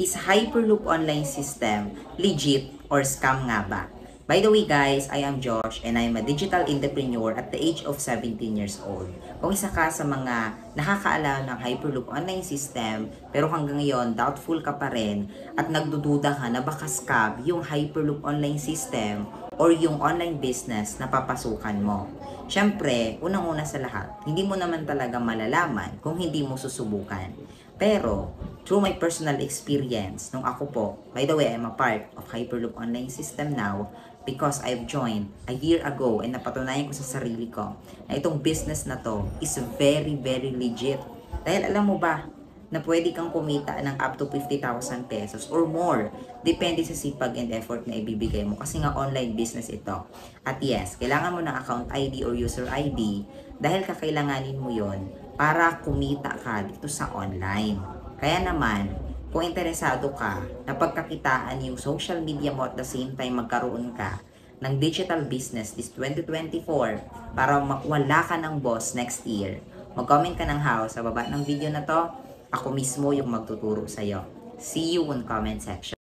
Is Hyperloop online system legit or scam nga ba? By the way guys, I am Josh and I am a digital entrepreneur at the age of 17 years old. Kung isa ka sa mga nakakaalam ng Hyperloop online system pero hanggang ngayon doubtful ka pa rin at nagdududa ka na baka scam yung Hyperloop online system or yung online business na papasukan mo. Siyempre, unang-una sa lahat, hindi mo naman talaga malalaman kung hindi mo susubukan. Pero, through my personal experience, nung ako po, by the way, I'm a part of Hyperloop online system now because I've joined a year ago and napatunayan ko sa sarili ko na itong business na to is very, very legit. Dahil alam mo ba, na pwede kang kumita ng up to 50,000 pesos or more. Depende sa sipag and effort na ibibigay mo kasi nga online business ito. At yes, kailangan mo ng account ID or user ID dahil kakailanganin mo yon para kumita ka dito sa online. Kaya naman, kung interesado ka na pagkakitaan yung social media mo at the same time magkaroon ka ng digital business this 2024 para wala ka ng boss next year, mag-comment ka ng how sa baba ng video na to. Ako mismo yung magtuturo sa'yo. See you in comment section.